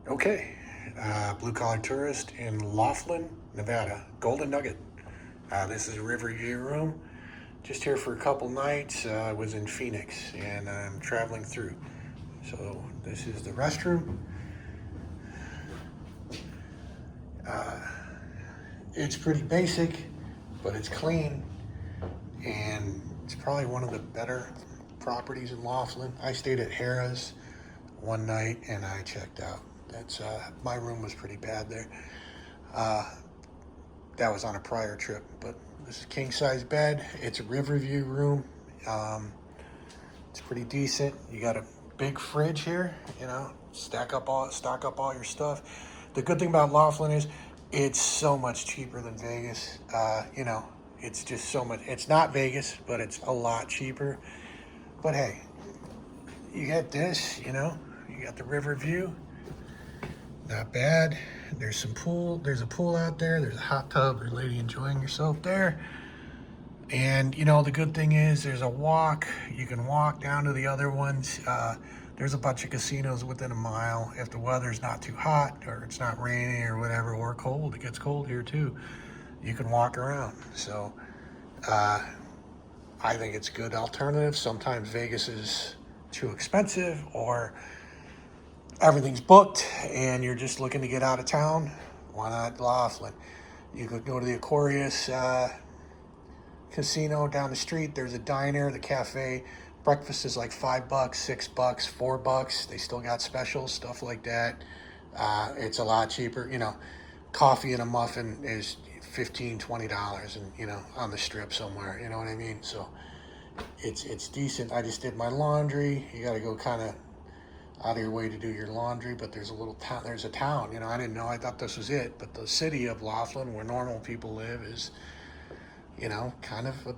Okay, blue collar tourist in Laughlin, Nevada, Golden Nugget. This is a Riverview room. Just here for a couple nights. I was in Phoenix and I'm traveling through. So this is the restroom. It's pretty basic, but it's clean, and it's probably one of the better properties in Laughlin. I stayed at Harrah's one night and I checked out. That's my room was pretty bad there. That was on a prior trip, but this is king size bed. It's a Riverview room. It's pretty decent. You got a big fridge here. Stock up all your stuff. The good thing about Laughlin is it's so much cheaper than Vegas. It's just so much. It's not Vegas, but it's a lot cheaper. But hey, you get this. You got the Riverview. Not bad. There's some pool. There's a pool out there. There's a hot tub. There's a lady enjoying herself there. And the good thing is there's a walk. You can walk down to the other ones. There's a bunch of casinos within a mile. If the weather's not too hot or it's not raining or whatever, or cold, it gets cold here too, you can walk around. So I think it's a good alternative. Sometimes Vegas is too expensive or everything's booked and you're just looking to get out of town. Why not Laughlin? You could go to the Aquarius casino down the street. There's a diner, the cafe. Breakfast is like $5, $6, $4. They still got specials, stuff like that. It's a lot cheaper. Coffee and a muffin is $15, $20 and on the strip somewhere, you know what I mean? So it's decent. I just did my laundry. You got to go kind of out of your way to do your laundry, but there's a little town. There's a town. I didn't know. I thought this was it, but the city of Laughlin, where normal people live, is kind of a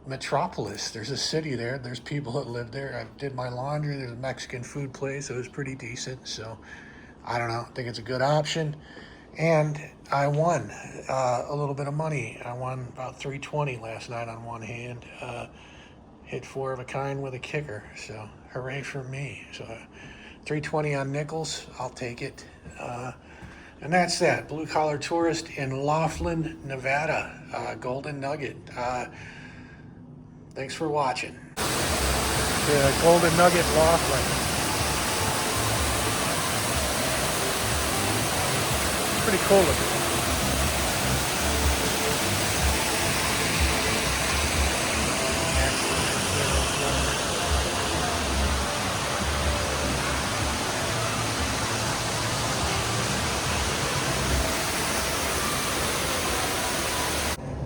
metropolis. There's a city there. There's people that live there. I did my laundry. There's a Mexican food place. It was pretty decent. So I don't know. I think it's a good option. And I won a little bit of money. I won about $320 last night on one hand. Hit 4 of a kind with a kicker. So hooray for me. So $320 on nickels. I'll take it. And that's that. Blue collar tourist in Laughlin, Nevada. Golden Nugget. Thanks for watching. The Golden Nugget Laughlin. Pretty cool looking.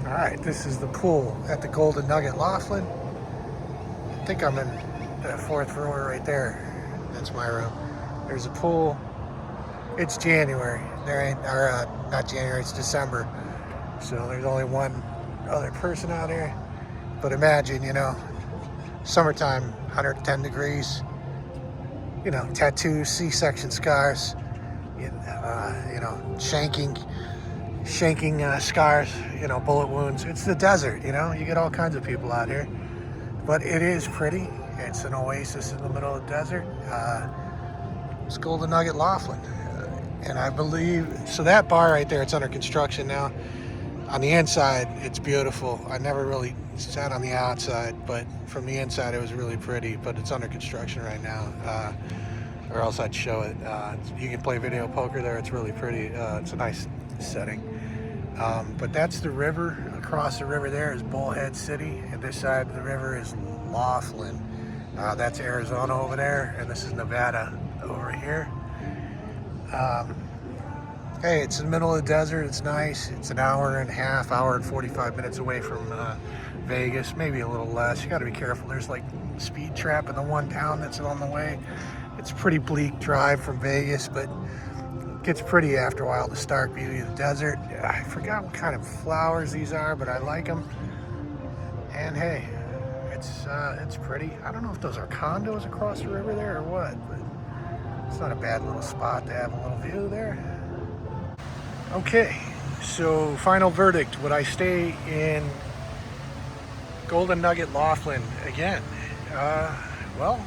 All right, this is the pool at the Golden Nugget Laughlin. I think I'm in the 4th row right there. That's my room. There's a pool. It's January. Not January, it's December. So there's only one other person out here. But imagine, summertime, 110 degrees, tattoos, C-section scars, shanking scars, bullet wounds. It's the desert, you get all kinds of people out here. But it is pretty. It's an oasis in the middle of the desert. It's Golden Nugget Laughlin. And I believe, so that bar right there, it's under construction now. On the inside, it's beautiful. I never really sat on the outside, but from the inside, it was really pretty. But it's under construction right now, or else I'd show it. You can play video poker there. It's really pretty. It's a nice setting. But that's the river. Across the river there is Bullhead City, and this side of the river is Laughlin. That's Arizona over there, and this is Nevada over here. Hey, it's in the middle of the desert. It's nice. It's an hour and a half, hour and 45 minutes away from Vegas, maybe a little less. You got to be careful. There's like speed trap in the one town that's on the way. It's a pretty bleak drive from Vegas, but it gets pretty after a while. The stark beauty of the desert. I forgot what kind of flowers these are, but I like them. And hey, it's pretty. I don't know if those are condos across the river there or what, but it's not a bad little spot to have a little view there. Okay, so final verdict. Would I stay in Golden Nugget Laughlin again? Well,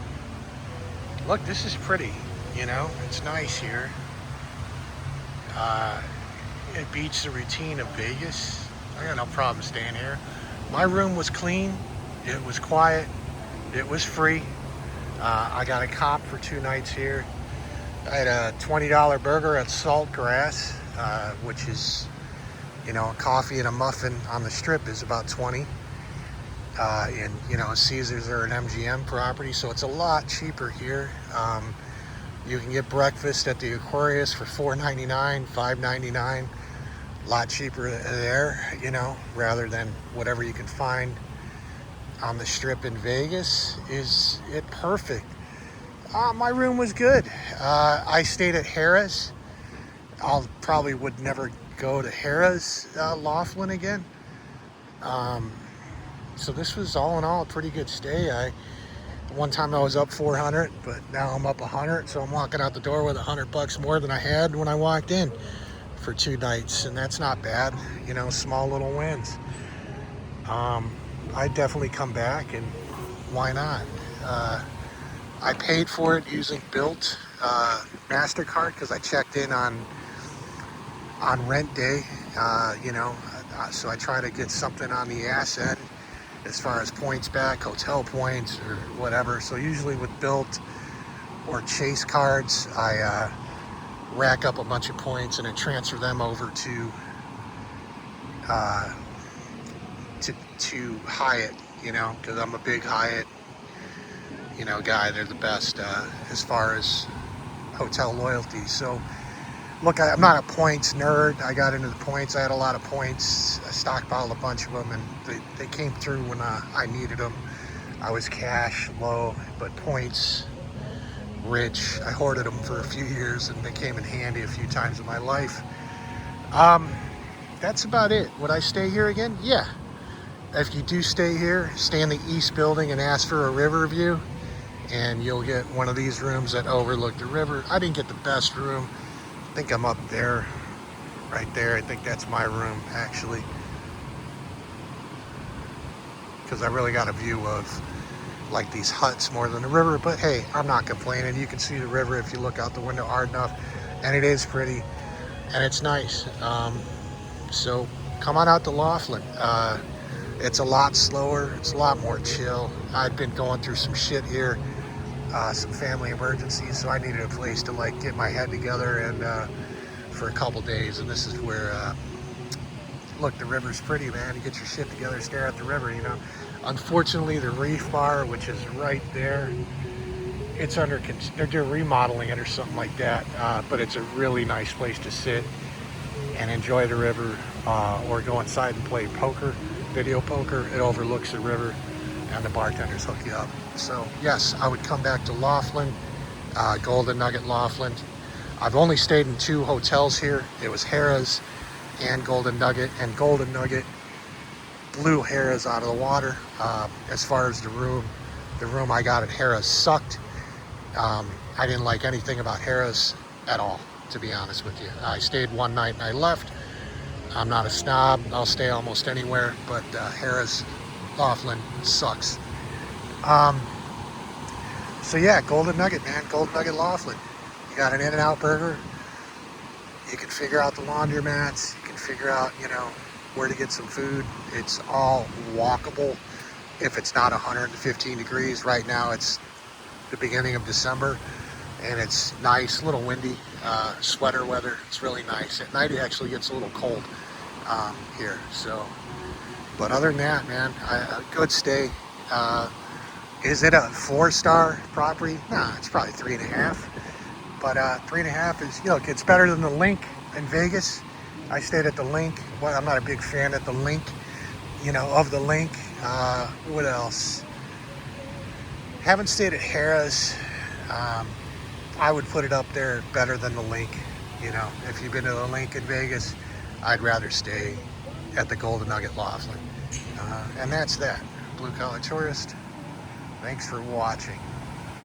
look, this is pretty. You know, it's nice here. It beats the routine of Vegas. I got no problem staying here. My room was clean. It was quiet. It was free. I got a comp for 2 nights here. I had a $20 burger at Saltgrass, which is, you know, a coffee and a muffin on the strip is about 20. And, you know, Caesars are an MGM property, so it's a lot cheaper here. You can get breakfast at the Aquarius for $4.99, $5.99. A lot cheaper there, you know, rather than whatever you can find on the strip in Vegas. Is it perfect? My room was good. I stayed at Harrah's. I'll probably would never go to Harrah's Laughlin again. So this was all in all a pretty good stay. One time I was up 400, but now I'm up 100, so I'm walking out the door with $100 more than I had when I walked in for 2 nights, and that's not bad. You know, small little wins. I'd definitely come back, and why not? I paid for it using Bilt Mastercard because I checked in on rent day, you know, so I try to get something on the ass end as far as points back, hotel points or whatever. So usually with Bilt or Chase cards, I rack up a bunch of points and then transfer them over to Hyatt, you know, because I'm a big Hyatt, you know, guy. They're the best as far as hotel loyalty. So look, I'm not a points nerd. I got into the points. I had a lot of points. I stockpiled a bunch of them, and they came through when I needed them. I was cash low, but points rich. I hoarded them for a few years, and they came in handy a few times in my life. That's about it. Would I stay here again? Yeah. If you do stay here, stay in the East Building and ask for a Riverview, and you'll get one of these rooms that overlook the river. I didn't get the best room. I think I'm up there, right there. I think that's my room, actually, because I really got a view of like these huts more than the river. But hey, I'm not complaining. You can see the river if you look out the window hard enough, and it is pretty, and it's nice. So come on out to Laughlin. It's a lot slower. It's a lot more chill. I've been going through some shit here. Some family emergencies, so I needed a place to like get my head together and for a couple days. And this is where look, the river's pretty, man. You get your shit together, stare at the river, you know. Unfortunately, the reef bar, which is right there, it's they're remodeling it or something like that, but it's a really nice place to sit and enjoy the river, or go inside and play poker, video poker. It overlooks the river, and the bartenders hook you up. So yes, I would come back to Laughlin, Golden Nugget Laughlin. I've only stayed in 2 hotels here. It was Harrah's and Golden Nugget, and Golden Nugget blew Harrah's out of the water. As far as the room I got at Harrah's sucked. I didn't like anything about Harrah's at all, to be honest with you. I stayed 1 night and I left. I'm not a snob. I'll stay almost anywhere, but Harrah's Laughlin sucks. So yeah, Golden Nugget, man. Golden Nugget Laughlin. You got an In-N-Out burger. You can figure out the laundromats. You can figure out, you know, where to get some food. It's all walkable if it's not 115 degrees. Right now it's the beginning of December, and it's nice, a little windy, sweater weather. It's really nice. At night it actually gets a little cold here. So, but other than that, man, a good stay. Is it a 4-star property? Nah, it's probably 3.5. But 3.5 is, you know, it's better than the Link in Vegas. I stayed at the Link. Well, I'm not a big fan at the Link, you know, of the Link. What else? Haven't stayed at Harrah's. I would put it up there better than the Link. You know, if you've been to the Link in Vegas, I'd rather stay at the Golden Nugget Laughlin. And that's that. Blue Collar Tourist. Thanks for watching.